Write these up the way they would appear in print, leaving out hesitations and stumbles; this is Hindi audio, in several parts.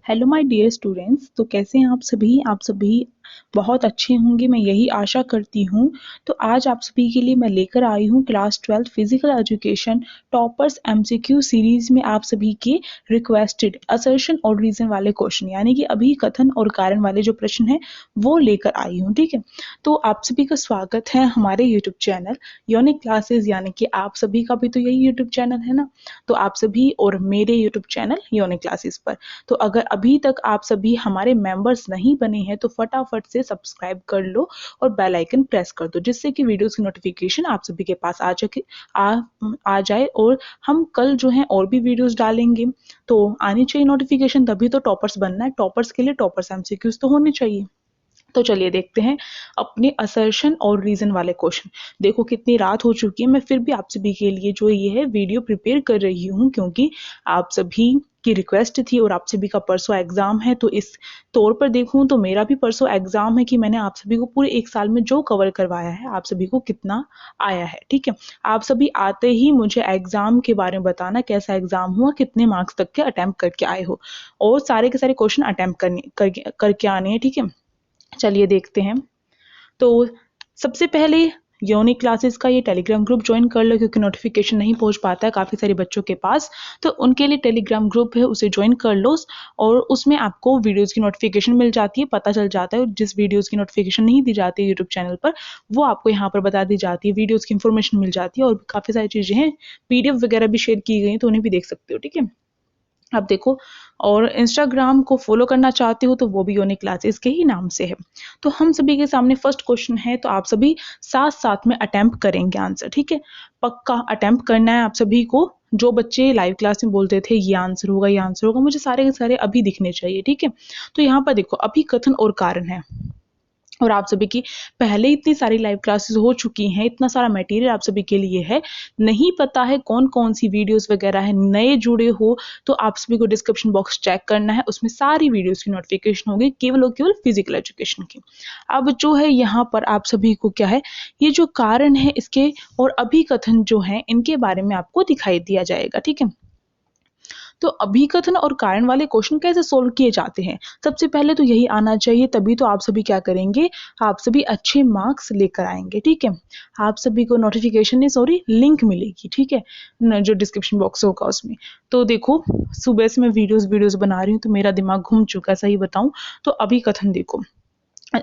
Hello my dear students. तो कैसे हैं आप सभी बहुत अच्छे होंगे, मैं यही आशा करती हूँ। तो आज आप सभी के लिए मैं लेकर आई हूँ class 12 physical education toppers MCQ series में आप सभी के रिक्वेस्टेड असर्शन और रीजन वाले क्वेश्चन, यानी कि अभी कथन और कारण वाले जो प्रश्न हैं वो लेकर आई हूँ। ठीक है, तो आप सभी का स्वागत है हमारे यूट्यूब चैनल यूनिक क्लासेस, यानी कि आप सभी का भी तो यही यूट्यूब चैनल है ना। तो आप सभी और मेरे यूट्यूब चैनल यूनिक क्लासेस पर, तो अगर अभी तक आप सभी हमारे मेंबर्स नहीं बने हैं तो फटाफट से सब्सक्राइब कर लो और बेल आइकन प्रेस कर दो, जिससे कि वीडियोस की नोटिफिकेशन आप सभी के पास आ जाए। और हम कल जो है और भी वीडियोस डालेंगे, तो आनी चाहिए नोटिफिकेशन, तभी तो टॉपर्स बनना है। टॉपर्स के लिए टॉपर्स एमसीक्यूज तो होने चाहिए। तो चलिए देखते हैं अपने असर्शन और रीजन वाले क्वेश्चन। देखो कितनी रात हो चुकी है, मैं फिर भी आप सभी के लिए जो ये है वीडियो प्रिपेयर कर रही हूँ, क्योंकि आप सभी की रिक्वेस्ट थी और आप सभी का परसों एग्जाम है। तो इस तौर पर देखूं तो मेरा भी परसों एग्जाम है कि मैंने आप सभी को पूरे एक साल में जो कवर करवाया है आप सभी को कितना आया है। ठीक है, आप सभी आते ही मुझे एग्जाम के बारे में बताना, कैसा एग्जाम हुआ, कितने मार्क्स तक के अटेम्प्ट करके आए हो, और सारे के सारे क्वेश्चन अटेम्प्ट करके आने हैं। ठीक है, चलिए देखते हैं। तो सबसे पहले यूनिक क्लासेस का ये टेलीग्राम ग्रुप ज्वाइन कर लो, क्योंकि नोटिफिकेशन नहीं पहुंच पाता है काफ़ी सारे बच्चों के पास। तो उनके लिए टेलीग्राम ग्रुप है, उसे ज्वाइन कर लो, और उसमें आपको वीडियोस की नोटिफिकेशन मिल जाती है, पता चल जाता है जिस वीडियोस की नोटिफिकेशन नहीं दी जाती है यूट्यूब चैनल पर, वो आपको यहाँ पर बता दी जाती है, वीडियोस की इन्फॉर्मेशन मिल जाती है, और काफ़ी सारी चीज़ें हैं, पीडीएफ वगैरह भी शेयर की गई, तो उन्हें भी देख सकते हो। ठीक है, आप देखो, और इंस्टाग्राम को फॉलो करना चाहते हो तो वो भी यूनिक क्लासेस के ही नाम से है। तो हम सभी के सामने फर्स्ट क्वेश्चन है, तो आप सभी साथ साथ में अटेम्प्ट करेंगे आंसर। ठीक है, पक्का अटेम्प्ट करना है आप सभी को। जो बच्चे लाइव क्लास में बोलते थे ये आंसर होगा ये आंसर होगा, मुझे सारे के सारे अभी दिखने चाहिए। ठीक है, तो यहाँ पर देखो अभी कथन और कारण है, और आप सभी की पहले इतनी सारी लाइव क्लासेस हो चुकी हैं, इतना सारा मटेरियल आप सभी के लिए है, नहीं पता है कौन कौन सी वीडियोस वगैरह है, नए जुड़े हो तो आप सभी को डिस्क्रिप्शन बॉक्स चेक करना है, उसमें सारी वीडियोस की नोटिफिकेशन होगी, केवल और केवल फिजिकल एजुकेशन की। अब जो है यहाँ पर आप सभी को क्या है, ये जो कारण है इसके और अभी कथन जो है इनके बारे में आपको दिखाई दिया जाएगा। ठीक है, तो अभिकथन और कारण वाले क्वेश्चन कैसे सोल्व किए जाते हैं, सबसे पहले तो यही आना चाहिए, तभी तो आप सभी क्या करेंगे, आप सभी अच्छे मार्क्स लेकर आएंगे। ठीक है, आप सभी को नोटिफिकेशन नहीं, सॉरी, लिंक मिलेगी। ठीक है, जो डिस्क्रिप्शन बॉक्स होगा उसमें। तो देखो, सुबह से मैं वीडियोस बना रही हूँ तो मेरा दिमाग घूम चुका है, सही बताऊं तो। अभिकथन देखो,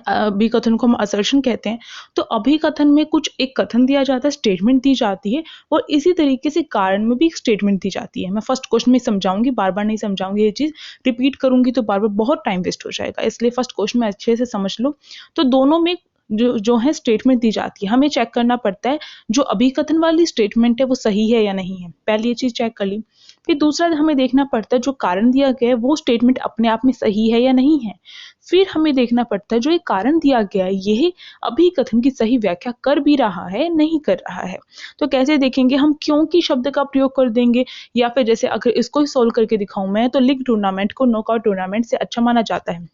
अभिकथन को हम असर्शन कहते हैं। तो अभिकथन में कुछ एक कथन दिया जाता है, स्टेटमेंट दी जाती है, और इसी तरीके से कारण में भी एक स्टेटमेंट दी जाती है। मैं फर्स्ट क्वेश्चन में समझाऊंगी, बार बार नहीं समझाऊंगी, ये चीज रिपीट करूंगी तो बार बार बहुत टाइम वेस्ट हो जाएगा, इसलिए फर्स्ट क्वेश्चन में अच्छे से समझ लो। तो दोनों में जो है स्टेटमेंट दी जाती है, हमें चेक करना पड़ता है जो अभिकथन वाली स्टेटमेंट है वो सही है या नहीं है, पहले ये चीज चेक कर ली। फिर दूसरा हमें देखना पड़ता है जो कारण दिया गया है वो स्टेटमेंट अपने आप में सही है या नहीं है। फिर हमें देखना पड़ता है जो एक कारण दिया गया है यह अभिकथन की सही व्याख्या कर भी रहा है नहीं कर रहा है। तो कैसे देखेंगे, हम क्योंकि शब्द का प्रयोग कर देंगे, या फिर जैसे अगर इसको ही सोल्व करके दिखाऊं मैं, तो लीग टूर्नामेंट को नॉकआउट टूर्नामेंट से अच्छा माना जाता है।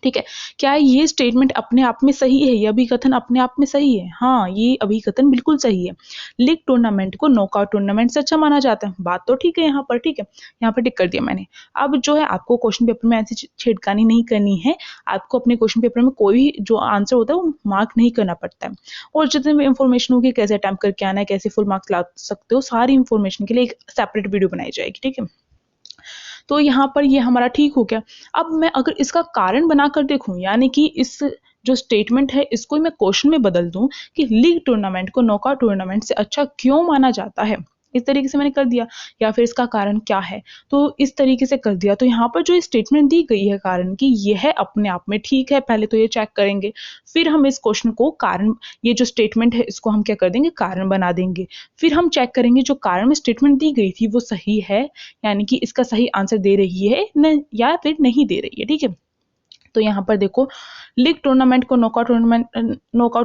ठीक है, क्या ये स्टेटमेंट अपने आप में सही है, ये अभिकथन अपने आप में सही है? हाँ, ये अभिकथन बिल्कुल सही है। लीग टूर्नामेंट को नॉकआउट टूर्नामेंट से अच्छा माना जाता है, बात तो ठीक है यहाँ पर। ठीक है, यहाँ पर टिक कर दिया मैंने। अब जो है आपको क्वेश्चन पेपर में ऐसी छेड़खानी नहीं करनी है, आपको अपने क्वेश्चन पेपर में कोई भी जो आंसर होता है वो मार्क नहीं करना पड़ता है, और जितने भी इंफॉर्मेशन होगी, कैसे अटेम्प्ट करके आना है, कैसे फुल मार्क्स ला सकते हो, सारी इंफॉर्मेशन के लिए एक सेपरेट वीडियो बनाई जाएगी। ठीक है, तो यहाँ पर ये हमारा ठीक हो गया। अब मैं अगर इसका कारण बनाकर देखूं, यानी कि इस जो स्टेटमेंट है इसको मैं क्वेश्चन में बदल दूं कि लीग टूर्नामेंट को नॉकआउट टूर्नामेंट से अच्छा क्यों माना जाता है, इस तरीके से मैंने कर दिया, या फिर इसका कारण क्या है, तो इस तरीके से कर दिया। तो यहाँ पर जो स्टेटमेंट दी गई है कारण की, यह है अपने आप में ठीक है, पहले तो ये चेक करेंगे, फिर हम इस क्वेश्चन को कारण, ये जो स्टेटमेंट है इसको हम क्या कर देंगे, कारण बना देंगे। फिर हम चेक करेंगे जो कारण में स्टेटमेंट दी गई थी वो सही है, यानी कि इसका सही आंसर दे रही है न, या फिर नहीं दे रही है। ठीक है, तो यहाँ पर देखो, लीग टूर्नामेंट को नॉकआउट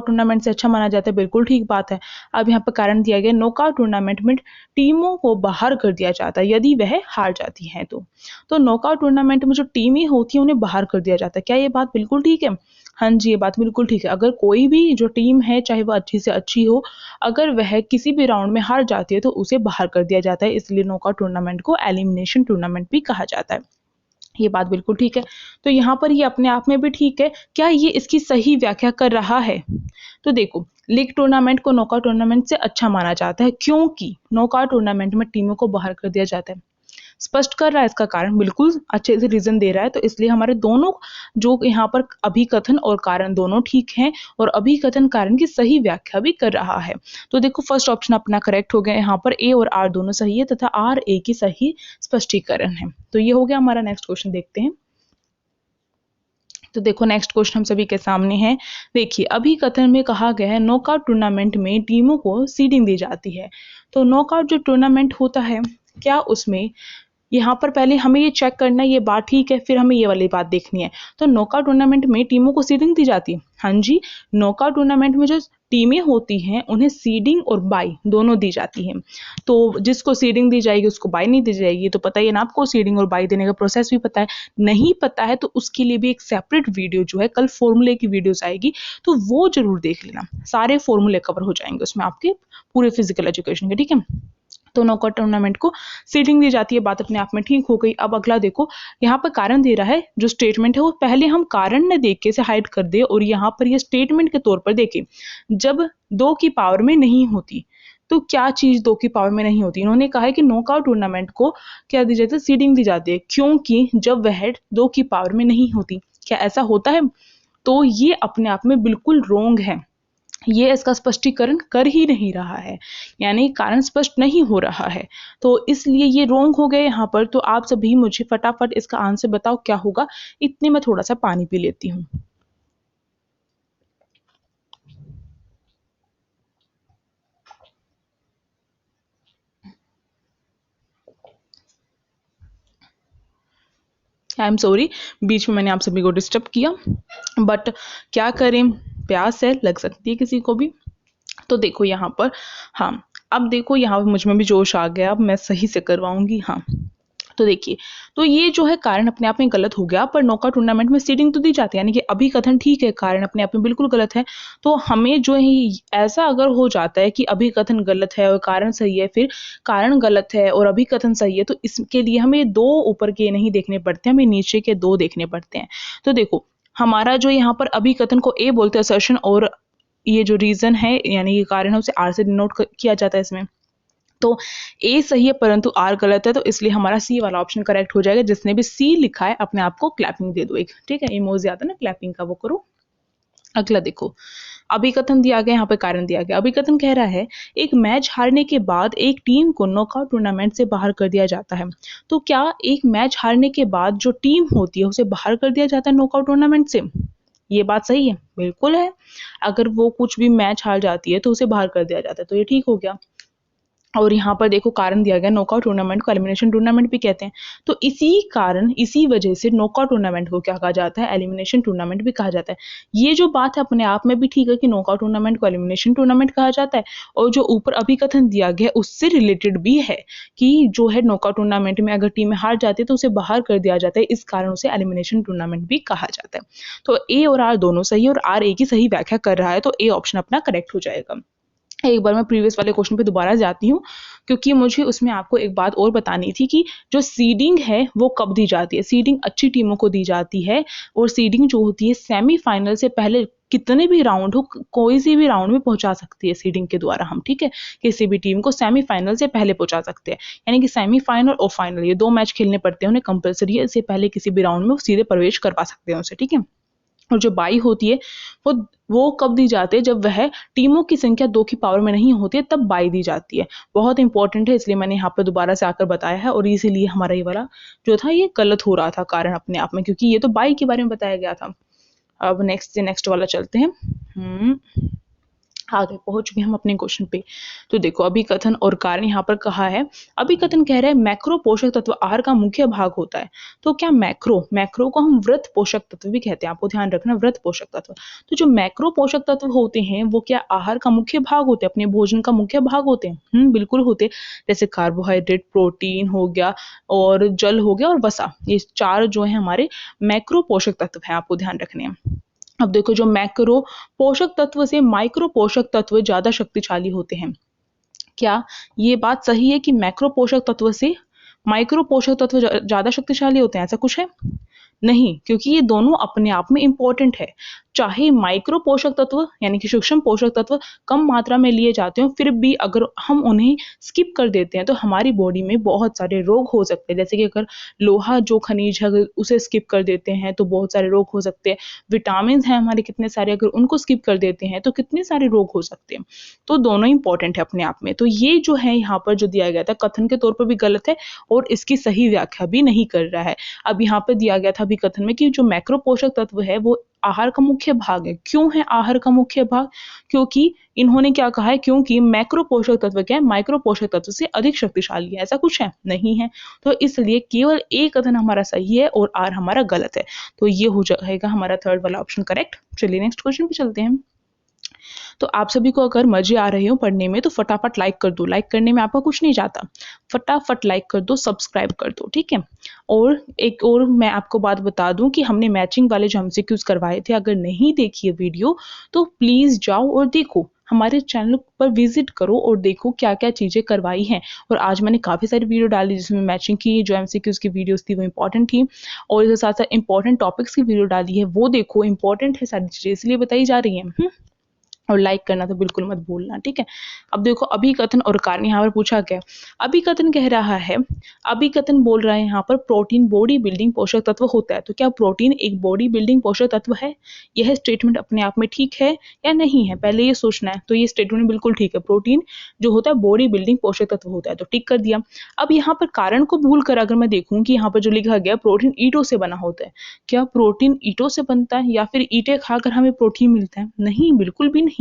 टूर्नामेंट से अच्छा माना जाता है, बिल्कुल ठीक बात है। अब यहाँ पर कारण दिया गया, नॉकआउट टूर्नामेंट में टीमों को बाहर कर दिया जाता है यदि वह हार जाती हैं तो नॉकआउट टूर्नामेंट में जो टीमें होती हैं उन्हें बाहर कर दिया जाता है। क्या ये बात बिल्कुल ठीक है? हाँ जी, ये बात बिल्कुल ठीक है। अगर कोई भी जो टीम है, चाहे वो अच्छी से अच्छी हो, अगर वह किसी भी राउंड में हार जाती है तो उसे बाहर कर दिया जाता है, इसलिए नॉकआउट टूर्नामेंट को एलिमिनेशन टूर्नामेंट भी कहा जाता है। ये बात बिल्कुल ठीक है। तो यहाँ पर ये अपने आप में भी ठीक है। क्या ये इसकी सही व्याख्या कर रहा है? तो देखो, लीग टूर्नामेंट को नॉकआउट टूर्नामेंट से अच्छा माना जाता है क्योंकि नॉकआउट टूर्नामेंट में टीमों को बाहर कर दिया जाता है। स्पष्ट कर रहा है इसका कारण, बिल्कुल अच्छे से रीजन दे रहा है। तो इसलिए हमारे दोनों जो यहाँ पर अभिकथन और कारण दोनों ठीक हैं और अभिकथन कारण की सही व्याख्या भी कर रहा है। तो देखो फर्स्ट ऑप्शन अपना करेक्ट हो गया। यहाँ पर ए और आर दोनों सही है तथा आर ए की सही स्पष्टीकरण है। तो ये हो गया हमारा। नेक्स्ट क्वेश्चन देखते हैं। तो देखो नेक्स्ट क्वेश्चन हम सभी के सामने है। देखिए अभिकथन में कहा गया है नॉकआउट टूर्नामेंट में टीमों को सीडिंग दी जाती है। तो नॉकआउट जो टूर्नामेंट होता है, क्या उसमें यहाँ पर पहले हमें ये चेक करना है, ये बात ठीक है, फिर हमें ये वाली बात देखनी है। तो नॉकआउट टूर्नामेंट में टीमों को सीडिंग दी जाती है। हाँ जी, नॉकआउट टूर्नामेंट में जो टीमें होती हैं उन्हें सीडिंग और बाई दोनों दी जाती हैं। तो जिसको सीडिंग दी जाएगी उसको बाई नहीं दी जाएगी। तो पता ही है ना आपको, सीडिंग और बाई देने का प्रोसेस भी पता है। नहीं पता है तो उसके लिए भी एक सेपरेट वीडियो जो है, कल फॉर्मूले की वीडियोस आएगी, तो वो जरूर देख लेना। सारे फॉर्मूले कवर हो जाएंगे उसमें आपके पूरे फिजिकल एजुकेशन के, ठीक है। तो नॉकआउट टूर्नामेंट को सीडिंग दी जाती है, बात अपने आप में ठीक हो गई। अब अगला देखो, यहाँ पर कारण दे रहा है, जो स्टेटमेंट है वो पहले हम कारण न देख के से हाइड कर दे और यहाँ पर ये स्टेटमेंट के तौर पर देखें। जब 2 की पावर में नहीं होती, तो क्या चीज 2 की पावर में नहीं होती? इन्होंने कहा है कि नॉकआउट टूर्नामेंट को क्या दी जाती है? सीडिंग दी जाती है क्योंकि जब वह 2 की पावर में नहीं होती। क्या ऐसा होता है? तो ये अपने आप में बिल्कुल रोंग है। ये इसका स्पष्टीकरण कर ही नहीं रहा है, यानी कारण स्पष्ट नहीं हो रहा है। तो इसलिए ये रोंग हो गए यहाँ पर। तो आप सभी मुझे फटाफट इसका आंसर बताओ क्या होगा। इतने में थोड़ा सा पानी पी लेती हूँ। आई एम सॉरी, बीच में मैंने आप सभी को डिस्टर्ब किया, बट क्या करें, प्यास है, लग सकती है किसी को भी। तो देखो यहाँ पर, हाँ अब देखो यहाँ पर मुझ में भी जोश आ गया, अब मैं सही से करवाऊंगी। हाँ तो देखिए, तो ये जो है कारण अपने आप में गलत हो गया, पर नॉकआउट टूर्नामेंट में सीडिंग तो दी जाती है, यानी कि अभिकथन ठीक है, कारण अपने आप में बिल्कुल गलत है। तो हमें जो है ऐसा अगर हो जाता है कि अभिकथन गलत है और कारण सही है, फिर कारण गलत है और अभिकथन सही है, तो इसके लिए हमें 2 ऊपर के नहीं देखने पड़ते, हमें नीचे के 2 देखने पड़ते हैं। तो देखो हमारा जो यहाँ पर अभिकथन को ए बोलते हैं असर्शन, और ये जो रीजन है यानी कि कारण है उसे आर से डिनोट किया जाता है इसमें। तो ए सही है परंतु आर गलत है, तो इसलिए हमारा सी वाला ऑप्शन करेक्ट हो जाएगा। जिसने भी सी लिखा है अपने आप को क्लैपिंग दे दो एक, ठीक है, इमोजी आता है ना क्लैपिंग का, वो करो। अगला देखो, अभिकथन दिया गया, यहाँ पे कारण दिया गया। अभिकथन कह रहा है एक मैच हारने के बाद एक टीम को नॉकआउट टूर्नामेंट से बाहर कर दिया जाता है। तो क्या एक मैच हारने के बाद जो टीम होती है उसे बाहर कर दिया जाता है नॉकआउट टूर्नामेंट से? ये बात सही है, बिल्कुल है। अगर वो कुछ भी मैच हार जाती है तो उसे बाहर कर दिया जाता है, तो ये ठीक हो गया। और यहाँ पर देखो कारण दिया गया, नॉकआउट टूर्नामेंट को एलिमिनेशन टूर्नामेंट भी कहते हैं। तो इसी कारण, इसी वजह से नॉकआउट टूर्नामेंट को क्या कहा जाता है? एलिमिनेशन टूर्नामेंट भी कहा जाता है। ये जो बात है अपने आप में भी ठीक है कि नॉकआउट टूर्नामेंट को एलिमिनेशन टूर्नामेंट कहा जाता है, और जो ऊपर अभिकथन दिया गया उससे रिलेटेड भी है कि जो है नॉकआउट टूर्नामेंट में अगर टीमें हार जाती है तो उसे बाहर कर दिया जाता है, इस कारण उसे एलिमिनेशन टूर्नामेंट भी कहा जाता है। तो ए और आर दोनों सही है और आर ए की सही व्याख्या कर रहा है, तो ए ऑप्शन अपना करेक्ट हो जाएगा। एक बार मैं प्रीवियस वाले क्वेश्चन पे दोबारा जाती हूँ, क्योंकि मुझे उसमें आपको एक बात और बतानी थी कि जो सीडिंग है वो कब दी जाती है। सीडिंग अच्छी टीमों को दी जाती है, और सीडिंग जो होती है सेमीफाइनल से पहले कितने भी राउंड हो, कोई सी भी राउंड में पहुंचा सकती है सीडिंग के द्वारा हम, ठीक है। किसी भी टीम को सेमीफाइनल से पहले पहुंचा सकते हैं, यानी कि सेमीफाइनल और फाइनल ये 2 मैच खेलने पड़ते हैं उन्हें कंपलसरी है, इससे पहले किसी भी राउंड में वो सीधे प्रवेश करवा सकते हैं उसे, ठीक है। और जो बाई होती है वो कब दी जाती है? जब वह टीमों की संख्या 2 की पावर में नहीं होती है, तब बाई दी जाती है। बहुत इंपॉर्टेंट है, इसलिए मैंने यहाँ पर दोबारा से आकर बताया है, और इसीलिए हमारा ये वाला जो था ये गलत हो रहा था कारण अपने आप में, क्योंकि ये तो बाई के बारे में बताया गया था। अब नेक्स्ट वाला चलते हैं। आगे पहुंच गए हम अपने क्वेश्चन पे। तो देखो अभिकथन और कारण यहाँ पर कहा है। अभिकथन कह रहे हैं मैक्रो पोषक तत्व आहार का मुख्य भाग होता है। तो क्या मैक्रो को हम वृत्त पोषक तत्व भी कहते हैं, आपको ध्यान रखना, वृत्त पोषक तत्व। तो जो मैक्रो पोषक तत्व होते हैं वो क्या आहार का मुख्य भाग होते हैं, अपने भोजन का मुख्य भाग होते हैं? बिल्कुल होते। जैसे कार्बोहाइड्रेट, प्रोटीन हो गया, और जल हो गया, और वसा, ये 4 जो है हमारे मैक्रो पोषक तत्व है, आपको ध्यान रखने हैं। अब देखो, जो मैक्रो पोषक तत्व से माइक्रो पोषक तत्व ज्यादा शक्तिशाली होते हैं। क्या ये बात सही है कि मैक्रो पोषक तत्व से माइक्रो पोषक तत्व ज्यादा शक्तिशाली होते हैं, ऐसा कुछ है? नहीं, क्योंकि ये दोनों अपने आप में इंपॉर्टेंट है। चाहे माइक्रो पोषक तत्व यानी कि सूक्ष्म पोषक तत्व कम मात्रा में लिए जाते हो, फिर भी अगर हम उन्हें स्किप कर देते हैं तो हमारी बॉडी में बहुत सारे रोग हो सकते हैं। जैसे कि अगर लोहा जो खनिज है अगर उसे स्किप कर देते हैं तो बहुत सारे रोग हो सकते हैं। विटामिन हैं हमारे कितने सारे, अगर उनको स्किप कर देते हैं तो कितने सारे रोग हो सकते हैं। तो दोनों इंपॉर्टेंट है अपने आप में। तो ये जो है यहाँ पर जो दिया गया था कथन के तौर पर भी गलत है और इसकी सही व्याख्या भी नहीं कर रहा है। अब यहाँ पर दिया गया था अभी कथन में कि जो मैक्रो पोषक तत्व है वो आहार का मुख्य भाग है। क्यों है आहार का मुख्य भाग? क्योंकि इन्होंने क्या कहा है, क्योंकि मैक्रो पोषक तत्व क्या है, माइक्रो पोषक तत्व से अधिक शक्तिशाली है। ऐसा कुछ है? नहीं है। तो इसलिए केवल एक कथन हमारा सही है और आर हमारा गलत है। तो ये हो जाएगा हमारा थर्ड वाला ऑप्शन करेक्ट। चलिए नेक्स्ट क्वेश्चन पे चलते हैं। तो आप सभी को अगर मजे आ रहे हो पढ़ने में तो फटाफट लाइक कर दो। लाइक करने में आपका कुछ नहीं जाता, फटाफट लाइक कर दो, सब्सक्राइब कर दो, ठीक है। और एक और मैं आपको बात बता दूं कि हमने मैचिंग वाले जो एमसीक्यूज करवाए थे, अगर नहीं देखी है वीडियो तो प्लीज जाओ और देखो, हमारे चैनल पर विजिट करो और देखो क्या क्या चीजें करवाई हैं। और आज मैंने काफी सारी वीडियो डाली जिसमें मैचिंग की जो एमसीक्यूज की वीडियोस थी वो इंपॉर्टेंट थी, और इसके साथ साथ इंपॉर्टेंट टॉपिक्स की वीडियो डाली है, वो देखो, इंपॉर्टेंट है सारी चीजें इसलिए बताई जा रही है। और लाइक करना तो बिल्कुल मत भूलना, ठीक है। अब देखो अभिकथन और कारण यहाँ पर पूछा गया। अभिकथन कह रहा है, अभिकथन बोल रहा है यहाँ पर प्रोटीन बॉडी बिल्डिंग पोषक तत्व होता है। तो क्या प्रोटीन एक बॉडी बिल्डिंग पोषक तत्व है? यह स्टेटमेंट अपने आप में ठीक है या नहीं है, पहले ये सोचना है। तो ये स्टेटमेंट बिल्कुल ठीक है, प्रोटीन जो होता है बॉडी बिल्डिंग पोषक तत्व होता है, तो टिक कर दिया। अब यहाँ पर कारण को भूल कर अगर मैं देखूं कि यहाँ पर जो लिखा गया प्रोटीन ईंटों से बना होता है, क्या प्रोटीन ईंटों से बनता है या फिर ईंटें खाकर हमें प्रोटीन मिलता है? नहीं, बिल्कुल भी नहीं।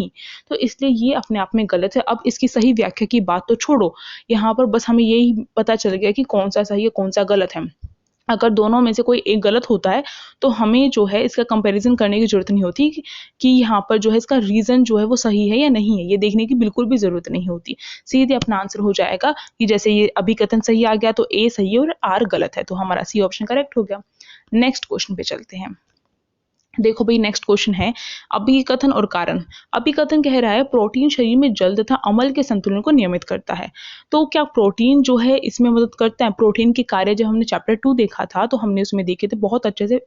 तो इसलिए ये अपने आप में गलत है। अब इसकी सही व्याख्या की बात तो छोड़ो, यहाँ पर बस हमें यही पता चल गया कि कौन सा सही है कौन सा गलत है। अगर दोनों में से कोई एक गलत होता है तो हमें जो है इसका कंपैरिजन करने की जरूरत नहीं होती कि यहाँ पर जो है इसका रीजन जो है वो सही है या नहीं है, ये देखने की बिल्कुल भी जरूरत नहीं होती। सीधे अपना आंसर हो जाएगा कि जैसे ये अभिकथन सही आ गया तो ए सही है और आर गलत है, तो हमारा सी ऑप्शन करेक्ट हो गया। नेक्स्ट क्वेश्चन पे चलते हैं। देखो भाई नेक्स्ट क्वेश्चन है अभिकथन और कारण। अभिकथन कह रहा है प्रोटीन शरीर में जल तथा अम्ल के संतुलन को नियमित करता है। तो क्या प्रोटीन जो है इसमें मदद करता है? प्रोटीन के कार्य जब हमने चैप्टर 2 देखा था तो हमने उसमें देखे थे, बहुत अच्छे से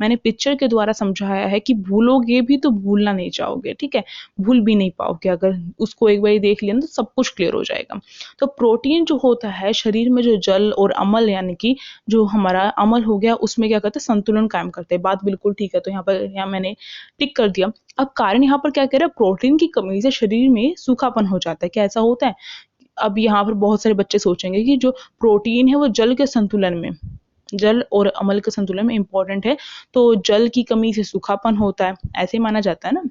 मैंने पिक्चर के द्वारा समझाया है कि भूलोगे भी तो भूलना नहीं चाहोगे, ठीक है, भूल भी नहीं पाओगे। अगर उसको एक बार देख लिया तो सब कुछ क्लियर हो जाएगा। तो प्रोटीन जो होता है शरीर में जो जल और अम्ल यानी कि जो हमारा अम्ल हो गया उसमें क्या करते हैं, संतुलन कायम करते हैं। बात बिल्कुल ठीक है, तो यहाँ मैंने टिक कर दिया। अब कारण यहाँ पर क्या कह रहा है, प्रोटीन की कमी से शरीर में सूखापन हो जाता है। क्या ऐसा होता है? अब यहाँ पर बहुत सारे बच्चे सोचेंगे कि जो प्रोटीन है वो जल के संतुलन में, जल और अम्ल के संतुलन में इंपॉर्टेंट है, तो जल की कमी से सूखापन होता है, ऐसे माना जाता है ना।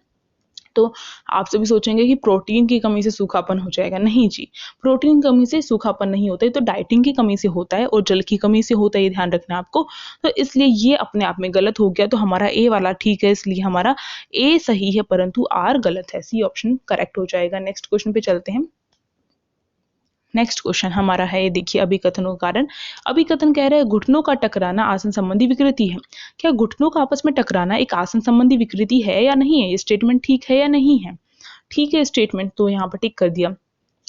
तो आप सभी सोचेंगे कि प्रोटीन की कमी से सूखापन हो जाएगा। नहीं जी, प्रोटीन की कमी से सूखापन नहीं होता है, तो डाइटिंग की कमी से होता है और जल की कमी से होता है, ये ध्यान रखना आपको। तो इसलिए ये अपने आप में गलत हो गया, तो हमारा ए वाला ठीक है, इसलिए हमारा ए सही है परंतु आर गलत है। सी ऑप्शन करेक्ट हो जाएगा। नेक्स्ट क्वेश्चन पे चलते हैं। नेक्स्ट क्वेश्चन हमारा है, ये देखिए अभिकथनों का कारण। अभिकथन कह रहे हैं घुटनों का टकराना आसन संबंधी विकृति है। क्या घुटनों का आपस में टकराना एक आसन संबंधी विकृति है या नहीं है? ये स्टेटमेंट ठीक है या नहीं है? ठीक है स्टेटमेंट, तो यहाँ पर टिक कर दिया।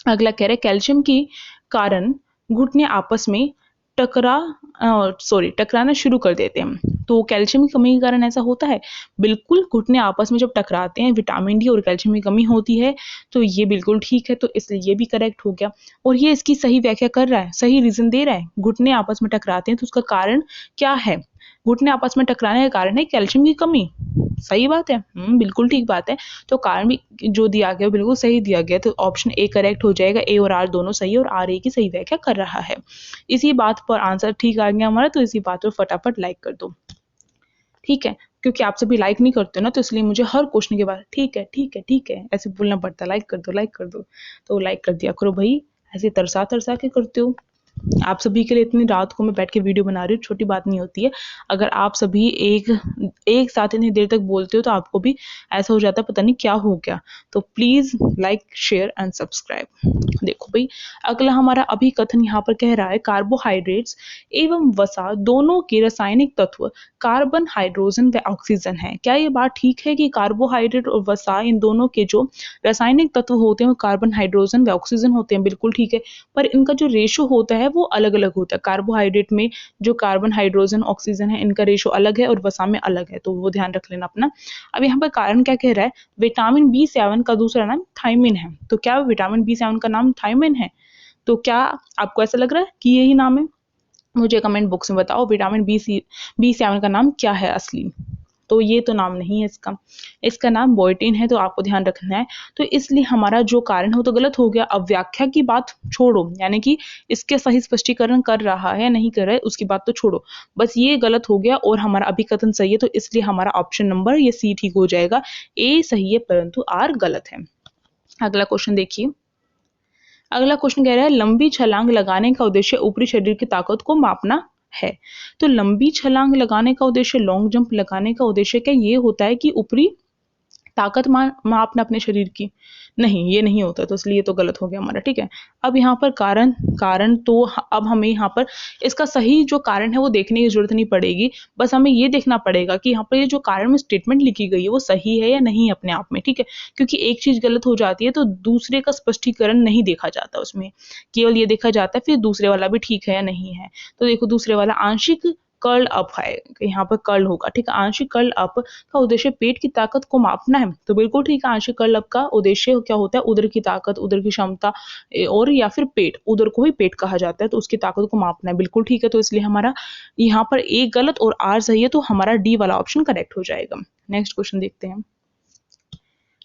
अगला कह रहे कैल्शियम के कारण घुटने आपस में टकराना शुरू कर देते हैं। तो कैल्शियम की कमी के कारण ऐसा होता है? बिल्कुल, घुटने आपस में जब टकराते हैं विटामिन डी और कैल्शियम की कमी होती है, तो ये बिल्कुल ठीक है, तो इसलिए ये भी करेक्ट हो गया। और ये इसकी सही व्याख्या कर रहा है, सही रीजन दे रहा है। घुटने आपस में टकराते हैं तो उसका कारण क्या है? घुटने आपस में टकराने का कारण है कैल्शियम की कमी। सही बात है, बिल्कुल ठीक बात है। तो कारण भी जो दिया गया बिल्कुल सही दिया गया, तो ऑप्शन ए करेक्ट हो जाएगा। ए और आर दोनों सही है और आर ए की सही व्याख्या कर रहा है। इसी बात पर आंसर ठीक आ गया हमारा, तो इसी बात पर फटाफट लाइक कर दो, ठीक है। क्योंकि आप सभी लाइक नहीं करते ना, तो इसलिए मुझे हर क्वेश्चन के बाद ठीक है ठीक है ठीक है ऐसे बोलना पड़ता है, लाइक कर दो लाइक कर दो। तो लाइक कर दिया करो भाई, ऐसे तरसा तरसा के करते हो। आप सभी के लिए इतनी रात को मैं बैठ के वीडियो बना रही हूँ, छोटी बात नहीं होती है। अगर आप सभी एक साथ इतनी देर तक बोलते हो तो आपको भी ऐसा हो जाता है पता नहीं क्या हो गया। तो please like share and subscribe. देखो भाई अगला हमारा अभिकथन यहाँ पर कह रहा है कार्बोहाइड्रेट्स एवं वसा दोनों के रासायनिक तत्व कार्बन, हाइड्रोजन व ऑक्सीजन है। क्या ये बात ठीक है कि कार्बोहाइड्रेट और वसा इन दोनों के जो रासायनिक तत्व होते हैं वो कार्बन, हाइड्रोजन व ऑक्सीजन होते हैं? बिल्कुल ठीक है, पर इनका जो रेशो होता है है वो अलग अलग होता है। कार्बोहाइड्रेट में जो कार्बन, हाइड्रोजन, ऑक्सीजन है, इनका रेशो अलग है और वसा में अलग है, तो वो ध्यान रख लेना अपना। अब यहाँ पर कारण क्या कह रहा है, विटामिन B7 का दूसरा नाम थायमिन है। तो क्या विटामिन B7 का नाम थायमिन है? तो क्या आपको ऐसा लग रहा है कि यही नाम है? मुझे कमेंट बॉक्स में बताओ विटामिन B7 का नाम क्या है असली। तो ये तो नाम नहीं है इसका, इसका नाम बोइटिन है, तो आपको ध्यान रखना है। तो इसलिए हमारा जो कारण है वो तो गलत हो गया। अब व्याख्या की बात छोड़ो, यानी कि इसके सही स्पष्टीकरण कर रहा है या नहीं कर रहा है उसकी बात तो छोड़ो, बस ये गलत हो गया और हमारा अभिकथन सही है, तो इसलिए हमारा ऑप्शन नंबर ये सी ठीक हो जाएगा। ए सही है परंतु आर गलत है। अगला क्वेश्चन देखिए। अगला क्वेश्चन कह रहा है लंबी छलांग लगाने का उद्देश्य ऊपरी शरीर की ताकत को मापना है। तो लंबी छलांग लगाने का उद्देश्य, लॉन्ग जंप लगाने का उद्देश्य क्या ये होता है कि ऊपरी ताकत मापना अपने शरीर की? नहीं, ये नहीं होता, तो इसलिए तो गलत हो गया हमारा। ठीक है, अब यहाँ पर कारण कारण तो अब हमें यहाँ पर इसका सही जो कारण है वो देखने की जरूरत नहीं पड़ेगी, बस हमें ये देखना पड़ेगा कि यहाँ पर ये जो कारण में स्टेटमेंट लिखी गई है वो सही है या नहीं अपने आप में। ठीक है, क्योंकि एक चीज गलत हो जाती है तो दूसरे का स्पष्टीकरण नहीं देखा जाता, उसमें केवल ये देखा जाता है फिर दूसरे वाला भी ठीक है या नहीं है। तो देखो दूसरे वाला आंशिक कर्ल अप है, यहाँ पर कर्ल होगा। ठीक है, आंशिक कर्ल अप का उद्देश्य पेट की ताकत को मापना है, तो बिल्कुल ठीक है। आंशिक कर्ल अप का उद्देश्य क्या होता है, उदर की ताकत, उदर की क्षमता, और या फिर पेट, उदर को ही पेट कहा जाता है, तो उसकी ताकत को मापना है, बिल्कुल ठीक है। तो इसलिए हमारा यहाँ पर ए गलत और आर सही है, तो हमारा डी वाला ऑप्शन करेक्ट हो जाएगा। नेक्स्ट क्वेश्चन देखते हैं।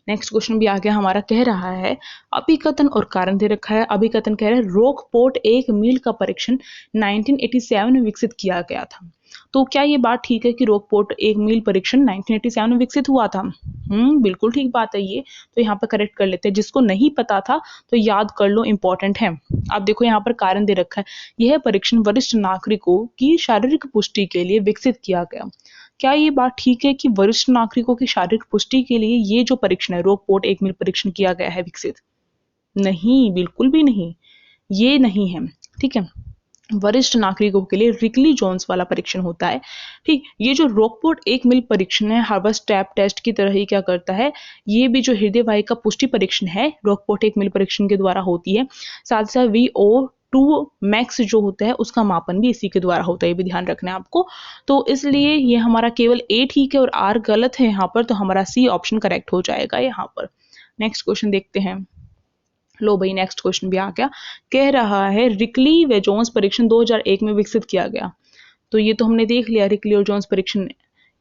नेक्स्ट क्वेश्चन भी आ गया हमारा, कह रहा है अभिकथन और कारण दे रखा है। अभिकथन कह रहा है रोकपोर्ट 1 मील का परीक्षण 1987 में विकसित किया गया था। तो क्या ये बात ठीक है कि रोकपोर्ट 1 मील परीक्षण 1987 में विकसित हुआ था? बिल्कुल ठीक बात है ये, तो यहाँ पर करेक्ट कर लेते हैं। जिसको नहीं पता था तो याद कर लो, इंपॉर्टेंट है। अब देखो यहाँ पर कारण दे रखा है, यह परीक्षण वरिष्ठ नागरिकों की शारीरिक पुष्टि के लिए विकसित किया गया। क्या ये बात ठीक है कि वरिष्ठ नागरिकों की शारीरिक पुष्टि के लिए ये जो परीक्षण है रोकपोर्ट 1 मील परीक्षण किया गया है विकसित? नहीं, बिल्कुल भी नहीं, ये नहीं है। ठीक है, वरिष्ठ नागरिकों के लिए रिकली जोन्स वाला परीक्षण होता है। ठीक, ये जो रोकपोर्ट 1 मील परीक्षण है हार्वर्ड स्टेप टेस्ट की तरह ही क्या करता है, ये भी जो हृदय वाहिका पुष्टि परीक्षण है रोकपोर्ट 1 मील परीक्षण के द्वारा होती है। साथ साथ VO2 मैक्स जो होता है उसका मापन भी इसी के द्वारा होता है, ये भी ध्यान रखना है आपको। तो इसलिए ये हमारा केवल ए ठीक है और आर गलत है यहाँ पर, तो हमारा सी ऑप्शन करेक्ट हो जाएगा यहाँ पर। नेक्स्ट क्वेश्चन देखते हैं। लो भाई, नेक्स्ट क्वेश्चन भी आ गया, कह रहा है रिकली व जोन्स परीक्षण 2001 में विकसित किया गया। तो ये तो हमने देख लिया, रिकली और जोन्स परीक्षण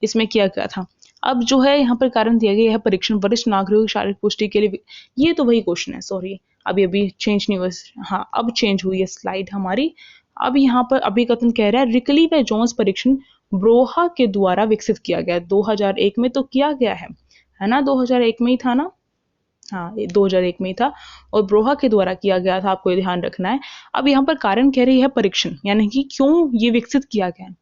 इसमें किया गया था। अब जो है यहाँ पर कारण दिया गया, यह परीक्षण वरिष्ठ नागरिकों की शारीरिक पुष्टि के लिए, ये तो वही क्वेश्चन है, सॉरी अभी चेंज नहीं हुआ। हाँ, अब चेंज हुई है स्लाइड हमारी। अब यहाँ पर अभिकथन कह रहा है रिकली व जोन्स परीक्षण ब्रोहा के द्वारा विकसित किया गया। 2001 में तो किया गया है ना, 2001 में ही था ना, हाँ 2001 में ही था और ब्रोहा के द्वारा किया गया था, आपको ये ध्यान रखना है। अब यहाँ पर कारण कह रही है परीक्षण, यानी कि क्यों ये विकसित किया गया।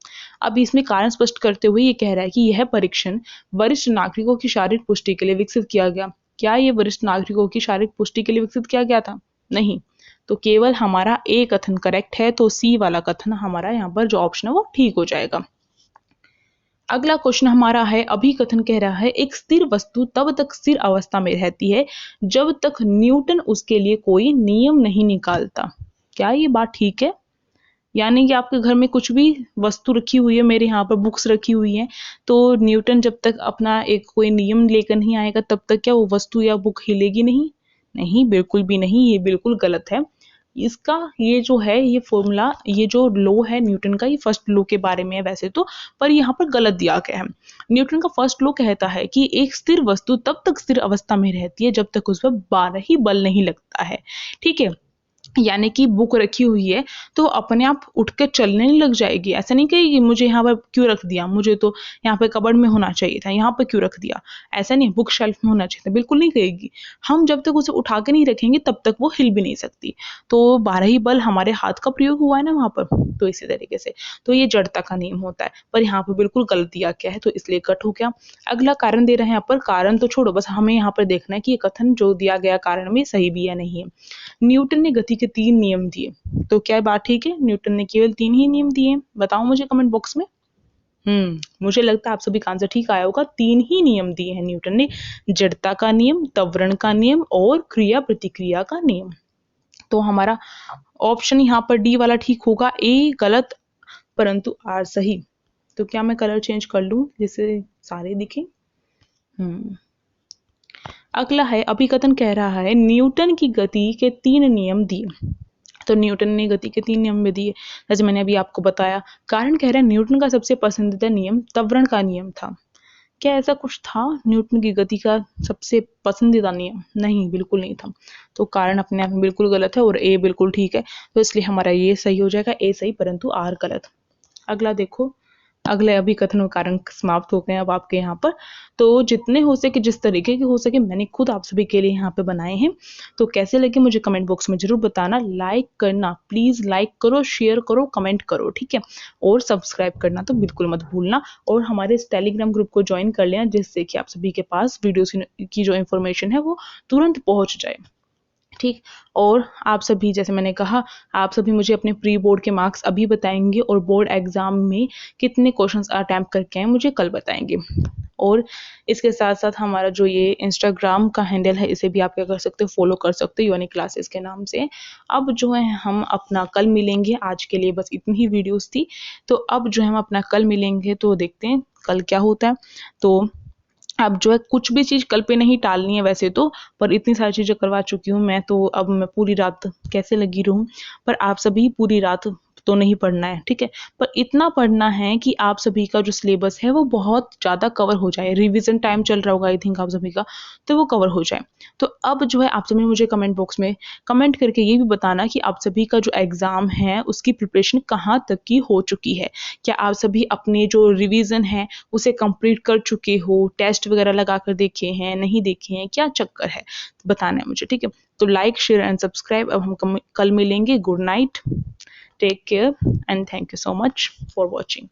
अब इसमें कारण स्पष्ट करते हुए ये कह रहा है कि यह परीक्षण वरिष्ठ नागरिकों की शारीरिक पुष्टि के लिए विकसित किया गया। क्या ये वरिष्ठ नागरिकों की शारीरिक पुष्टि के लिए विकसित किया गया था? नहीं, तो केवल हमारा ए कथन करेक्ट है, तो सी वाला कथन हमारा यहाँ पर जो ऑप्शन है वो ठीक हो जाएगा। अगला क्वेश्चन हमारा है, अभिकथन कह रहा है एक स्थिर वस्तु तब तक स्थिर अवस्था में रहती है जब तक न्यूटन उसके लिए कोई नियम नहीं निकालता। क्या ये बात ठीक है? यानी कि आपके घर में कुछ भी वस्तु रखी हुई है, मेरे यहाँ पर बुक्स रखी हुई है, तो न्यूटन जब तक अपना एक कोई नियम लेकर नहीं आएगा तब तक क्या वो वस्तु या बुक हिलेगी नहीं? नहीं, बिल्कुल भी नहीं, ये बिल्कुल गलत है। इसका ये जो है ये फॉर्मूला, ये जो लॉ है न्यूटन का, ये फर्स्ट लॉ के बारे में है वैसे तो, पर यहाँ पर गलत दिया गया है। न्यूटन का फर्स्ट लॉ कहता है कि एक स्थिर वस्तु तब तक स्थिर अवस्था में रहती है जब तक उस पर बारही बल नहीं लगता है। ठीक है, यानी कि बुक रखी हुई है तो अपने आप उठ के चलने नहीं लग जाएगी, ऐसा नहीं कहेगी मुझे यहाँ पर क्यों रख दिया, मुझे तो यहाँ पे कबर्ड में होना चाहिए था, यहाँ पर क्यों रख दिया, ऐसा नहीं, बुक शेल्फ में होना चाहिए था, बिल्कुल नहीं कहेगी। हम जब तक उसे उठा के नहीं रखेंगे तब तक वो हिल भी नहीं सकती। तो 12 बल हमारे हाथ का प्रयोग हुआ है ना वहां पर, तो इसी तरीके से तो ये जड़ता का नियम होता है, पर यहाँ पर बिल्कुल गलत दिया गया है, तो इसलिए कट हो गया। अगला कारण दे रहे हैं यहाँ पर, कारण तो छोड़ो, बस हमें यहाँ पर देखना है कि ये कथन जो दिया गया कारण में सही भी है नहीं है। न्यूटन ने गति के 3 नियम दिए, तो क्या बात ठीक है, न्यूटन ने केवल 3 ही नियम दिए? बताओ मुझे कमेंट बॉक्स में। मुझे लगता है आप सभी का आंसर ठीक आया होगा। 3 ही नियम दिए हैं न्यूटन ने, जड़ता का नियम, त्वरण का नियम और क्रिया प्रतिक्रिया का नियम। तो हमारा ऑप्शन यहाँ पर डी वाला ठीक होगा, ए गलत परंतु आर सही। तो क्या मैं कलर चेंज कर लूं जिससे सारे दिखें? अगला है अभिकथन, कह रहा है न्यूटन की गति के 3 नियम दिए। तो न्यूटन ने गति के 3 नियम में दिए, जैसे मैंने अभी आपको बताया। कारण कह रहे हैं न्यूटन का सबसे पसंदीदा नियम त्वरण का नियम था। क्या ऐसा कुछ था न्यूटन की गति का सबसे पसंदीदा नियम? नहीं, बिल्कुल नहीं था। तो कारण अपने आप में बिल्कुल गलत है और ए बिल्कुल ठीक है, तो इसलिए हमारा ये सही हो जाएगा, ए सही परंतु आर गलत। अगला देखो, अगले अभिकथन और कारण समाप्त हो गए अब आपके यहाँ पर। तो जितने हो सके, जिस तरीके के हो सके, मैंने खुद आप सभी के लिए यहाँ पे बनाए हैं। तो कैसे लगे मुझे कमेंट बॉक्स में जरूर बताना। लाइक करना, प्लीज लाइक करो, शेयर करो, कमेंट करो, ठीक है। और सब्सक्राइब करना तो बिल्कुल मत भूलना। और हमारे इस टेलीग्राम ग्रुप को ज्वाइन कर लेना, जिससे कि आप सभी के पास वीडियोस की जो इन्फॉर्मेशन है वो तुरंत पहुंच जाए, ठीक। और आप सभी, जैसे मैंने कहा, आप सभी मुझे अपने प्री बोर्ड के मार्क्स अभी बताएंगे और बोर्ड एग्जाम में कितने क्वेश्चंस अटेम्प्ट करके आए मुझे कल बताएंगे। और इसके साथ साथ हमारा जो ये इंस्टाग्राम का हैंडल है, इसे भी आप क्या कर सकते हो, फॉलो कर सकते हो, यूनिक क्लासेस के नाम से। अब जो है हम अपना कल मिलेंगे, आज के लिए बस इतनी ही वीडियोस थी। तो अब जो है हम अपना कल मिलेंगे, तो देखते हैं कल क्या होता है। तो अब जो है कुछ भी चीज़ कल पे नहीं टालनी है वैसे तो, पर इतनी सारी चीज़ें करवा चुकी हूँ मैं, तो अब मैं पूरी रात कैसे लगी रहूँ। पर आप सभी पूरी रात तो नहीं पढ़ना है, ठीक है। पर इतना पढ़ना है कि आप सभी का जो सिलेबस है वो बहुत ज़्यादा कवर हो जाए। रिवीजन टाइम चल रहा होगा आई थिंक आप सभी का, तो वो कवर हो जाए। तो अब जो है आप सभी मुझे कमेंट बॉक्स में कमेंट करके ये भी बताना कि आप सभी का जो एग्ज़ाम है उसकी प्रिपरेशन कहाँ तक की हो चुकी है। क्या आप सभी अपने जो रिवीजन है उसे कंप्लीट कर चुके हो, टेस्ट वगैरह लगा कर देखे हैं, नहीं देखे हैं, क्या चक्कर है, बताना है मुझे, ठीक है। तो लाइक, शेयर एंड सब्सक्राइब। अब हम कल मिलेंगे। Good night, take care and thank you so much for watching.